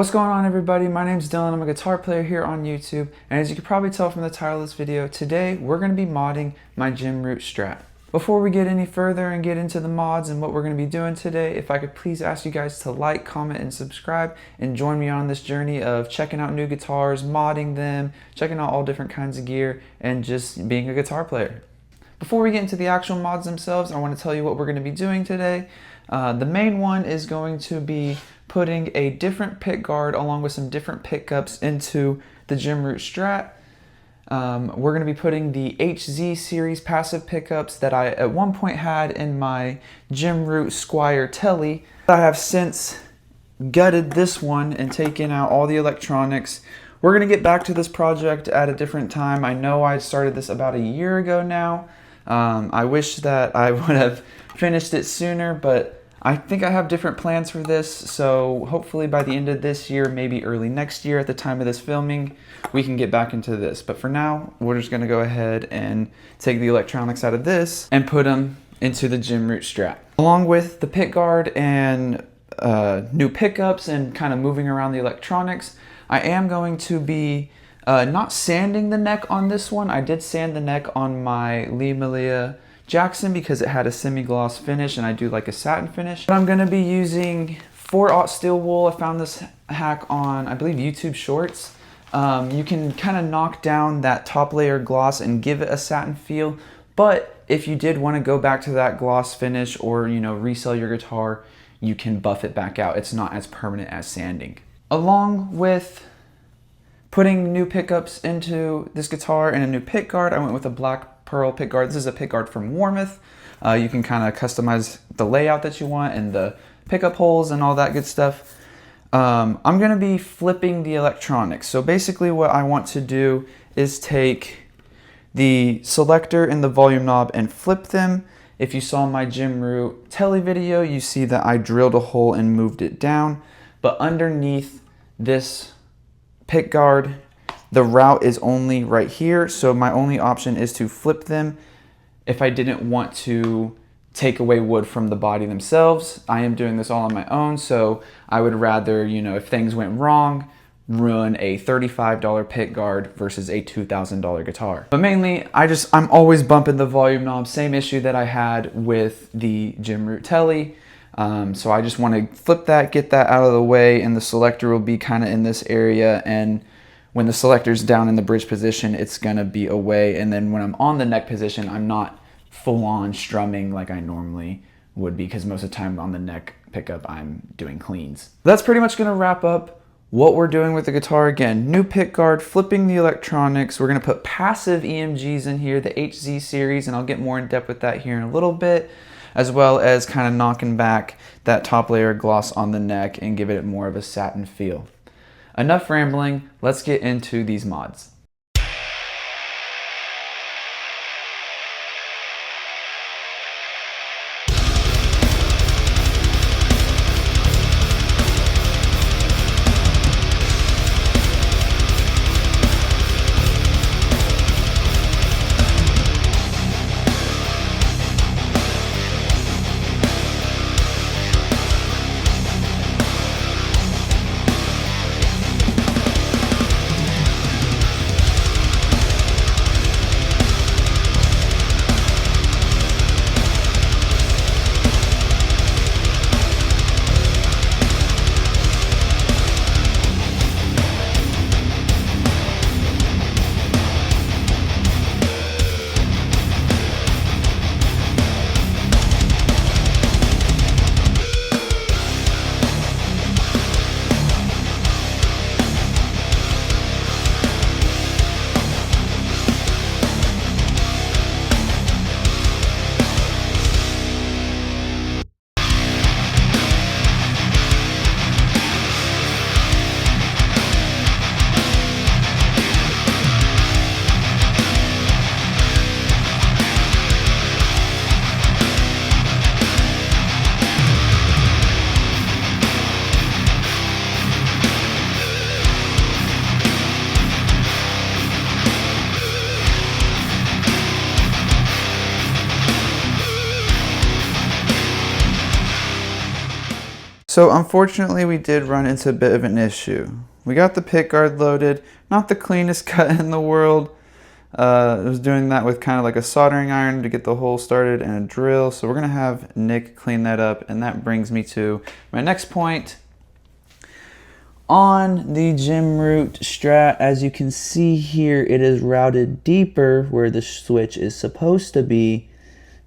What's going on, everybody? My name's Dylan. I'm a guitar player here on YouTube, and as you can probably tell from the title of this video, today we're going to be modding my Jim Root Strat. Before we get any further and get into the mods and what we're going to be doing today, if I could please ask you guys to like, comment, and subscribe and join me on this journey of checking out new guitars, modding them, checking out all different kinds of gear, and just being a guitar player. Before we get into the actual mods themselves, I want to tell you what we're going to be doing today. The main one is going to be putting a different pick guard along with some different pickups into the Jim Root Strat. We're going to be putting the HZ series passive pickups that I at one point had in my Jim Root Squire Telly. I have since gutted this one and taken out all the electronics. We're going to get back to this project at a different time. I know I started this about a year ago now. I wish that I would have finished it sooner, but I think I have different plans for this, so hopefully by the end of this year, maybe early next year at the time of this filming, we can get back into this. But for now, we're just gonna go ahead and take the electronics out of this and put them into the Jim Root Strat. Along with the pick guard and new pickups and kind of moving around the electronics, I am going to be not sanding the neck on this one. I did sand the neck on my Lee Malia Jackson because it had a semi-gloss finish and I do like a satin finish. But I'm going to be using 4/0 steel wool. I found this hack on, I believe, YouTube Shorts. You can kind of knock down that top layer gloss and give it a satin feel. But if you did want to go back to that gloss finish or, you know, resell your guitar, you can buff it back out. It's not as permanent as sanding. Along with putting new pickups into this guitar and a new pick guard, I went with a black pearl pick guard. This is a pick guard from Warmouth. You can kind of customize the layout that you want and the pickup holes and all that good stuff. I'm going to be flipping the electronics. So basically what I want to do is take the selector and the volume knob and flip them. If you saw my Jim Root Telly video, you see that I drilled a hole and moved it down. But underneath this pick guard, the route is only right here, so my only option is to flip them if I didn't want to take away wood from the body themselves. I am doing this all on my own, so I would rather, you know, if things went wrong, ruin a $35 pick guard versus a $2,000 guitar. But mainly, I'm always bumping the volume knob, same issue that I had with the Jim Root Telly. So I just want to flip that, get that out of the way, and the selector will be kind of in this area, and when the selector's down in the bridge position, it's gonna be away. And then when I'm on the neck position, I'm not full on strumming like I normally would be, because most of the time on the neck pickup, I'm doing cleans. That's pretty much gonna wrap up what we're doing with the guitar. Again, new pick guard, flipping the electronics. We're gonna put passive EMGs in here, the HZ series, and I'll get more in depth with that here in a little bit, as well as kind of knocking back that top layer gloss on the neck and give it more of a satin feel. Enough rambling, let's get into these mods. So unfortunately we did run into a bit of an issue. We got the pick guard loaded, not the cleanest cut in the world. I was doing that with kind of like a soldering iron to get the hole started and a drill. So we're gonna have Nick clean that up, and that brings me to my next point. On the Jim Root Strat, as you can see here, it is routed deeper where the switch is supposed to be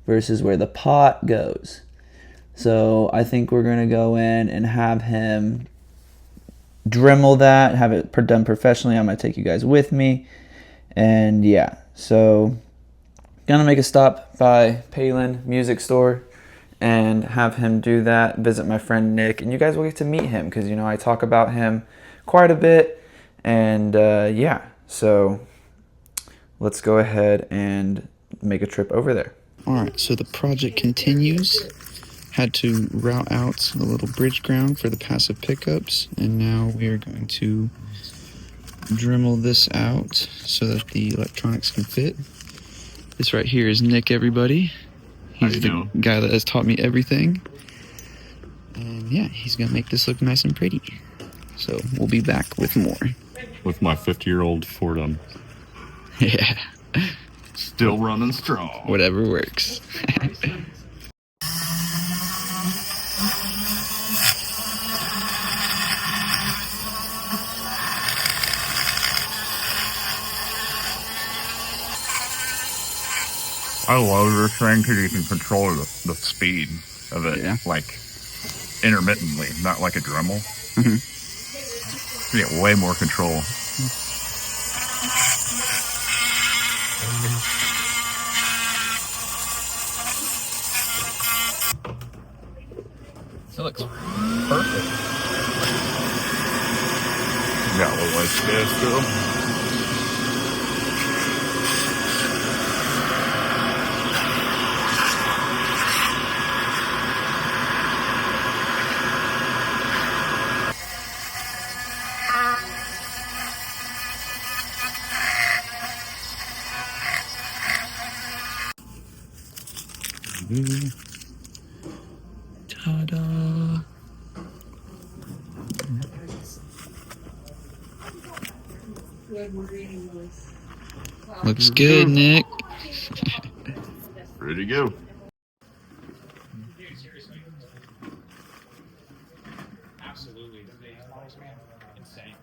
versus where the pot goes. So I think we're gonna go in and have him Dremel that, have it done professionally. I'm gonna take you guys with me. And yeah, so gonna make a stop by Palen Music Store and have him do that, visit my friend Nick, and you guys will get to meet him because, you know, I talk about him quite a bit. And yeah, so let's go ahead and make a trip over there. All right, so the project continues. Had to route out a little bridge ground for the passive pickups, and now we are going to Dremel this out so that the electronics can fit. This right here is Nick, everybody. He's the guy that has taught me everything. And yeah, he's gonna make this look nice and pretty. So we'll be back with more. With my 50-year-old Fordham. Yeah. Still running strong. Whatever works. I love this thing because you can control the speed of it, like intermittently, not like a Dremel. You get way more control. That looks perfect. Got a little like this too. Ta-da! Looks good, Nick. Ready to go. Absolutely. Insane.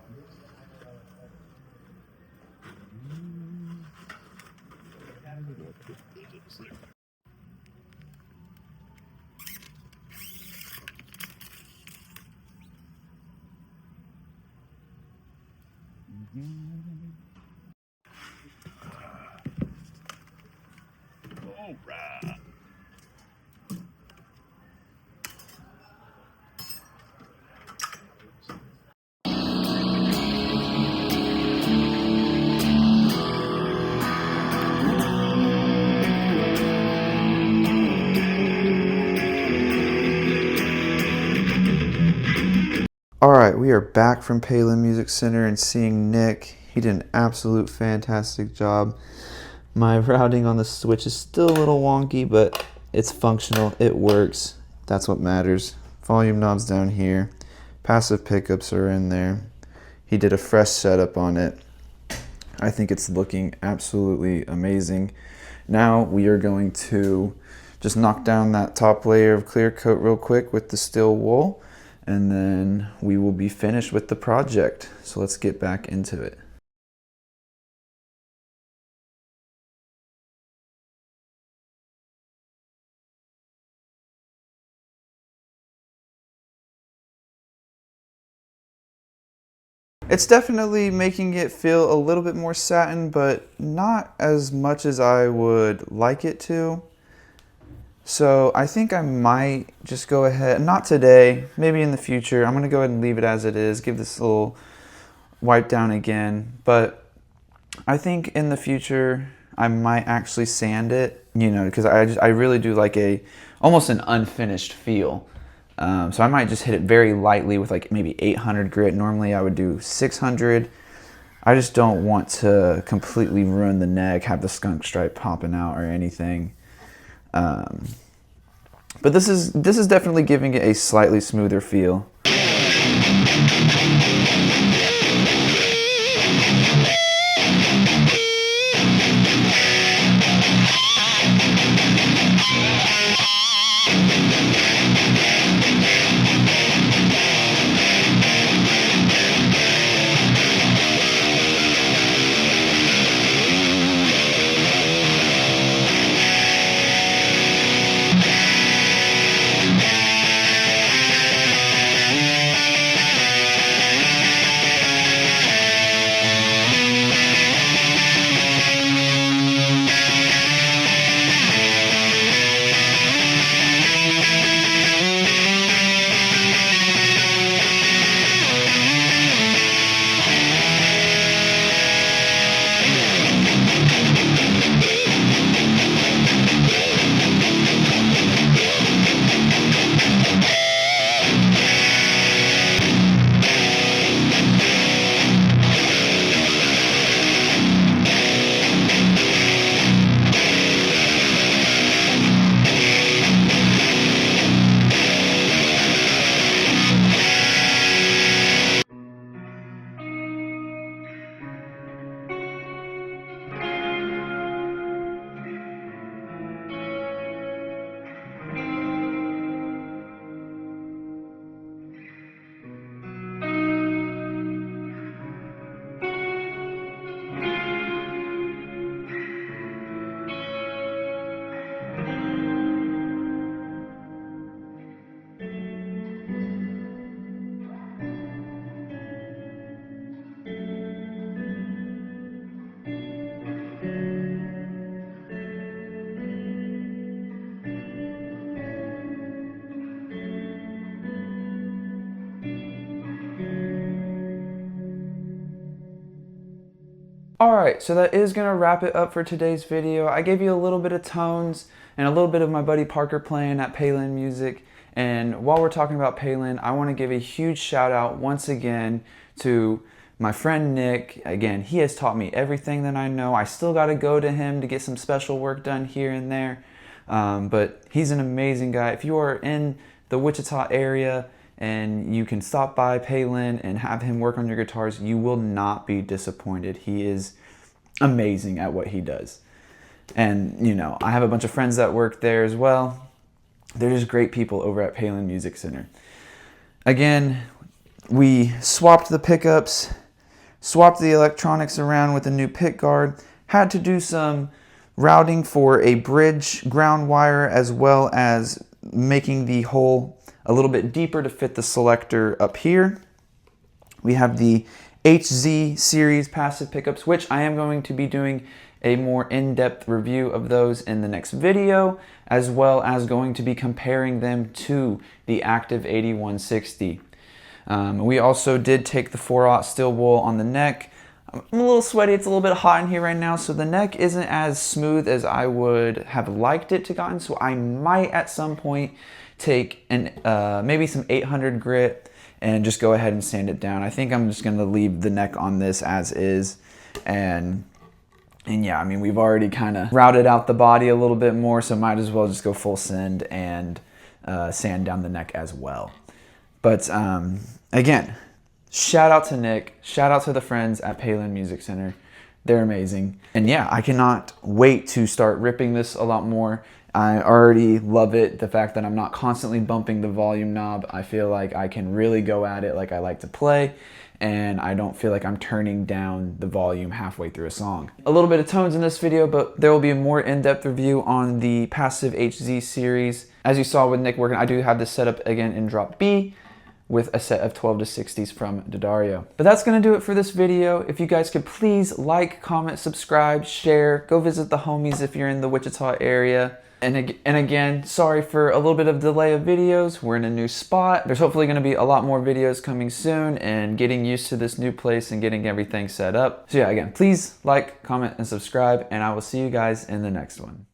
All right. Alright, we are back from Palen Music Center and seeing Nick. He did an absolute fantastic job. My routing on the switch is still a little wonky, but it's functional. It works. That's what matters. Volume knobs down here. Passive pickups are in there. He did a fresh setup on it. I think it's looking absolutely amazing. Now we are going to just knock down that top layer of clear coat real quick with the steel wool, and then we will be finished with the project. So let's get back into it. It's definitely making it feel a little bit more satin, but not as much as I would like it to. So I think I might just go ahead, not today, maybe in the future. I'm gonna go ahead and leave it as it is, give this a little wipe down again. But I think in the future, I might actually sand it, you know, because I really do like almost an unfinished feel. So I might just hit it very lightly with like maybe 800 grit. Normally I would do 600. I just don't want to completely ruin the neck, have the skunk stripe popping out or anything. But this is definitely giving it a slightly smoother feel. Alright, so that is going to wrap it up for today's video. I gave you a little bit of tones and a little bit of my buddy Parker playing at Palen Music. And while we're talking about Palen, I want to give a huge shout out once again to my friend Nick. Again, he has taught me everything that I know. I still got to go to him to get some special work done here and there. But he's an amazing guy. If you are in the Wichita area and you can stop by Palen and have him work on your guitars, you will not be disappointed. He is amazing at what he does. And, you know, I have a bunch of friends that work there as well. They're just great people over at Palen Music Center. Again, we swapped the pickups, swapped the electronics around with a new pick guard, had to do some routing for a bridge ground wire, as well as making the hole a little bit deeper to fit the selector up here. We have the HZ series passive pickups, which I am going to be doing a more in-depth review of those in the next video, as well as going to be comparing them to the Active 8160. We also did take the 4/0 steel wool on the neck. I'm a little sweaty, it's a little bit hot in here right now, so the neck isn't as smooth as I would have liked it to gotten, so I might at some point take maybe some 800 grit and just go ahead and sand it down. I think I'm just going to leave the neck on this as is. And yeah, I mean, we've already kind of routed out the body a little bit more, so might as well just go full send and sand down the neck as well. But again, shout out to Nick, shout out to the friends at Palen Music Center. They're amazing. And yeah, I cannot wait to start ripping this a lot more. I already love it, the fact that I'm not constantly bumping the volume knob. I feel like I can really go at it like I like to play, and I don't feel like I'm turning down the volume halfway through a song. A little bit of tones in this video, but there will be a more in-depth review on the Passive HZ series. As you saw with Nick working, I do have this set up again in drop B with a set of 12 to 60s from D'Addario. But that's gonna do it for this video. If you guys could please like, comment, subscribe, share, go visit the homies if you're in the Wichita area. And again, sorry for a little bit of delay of videos. We're in a new spot. There's hopefully going to be a lot more videos coming soon and getting used to this new place and getting everything set up. So yeah, again, please like, comment, and subscribe, and I will see you guys in the next one.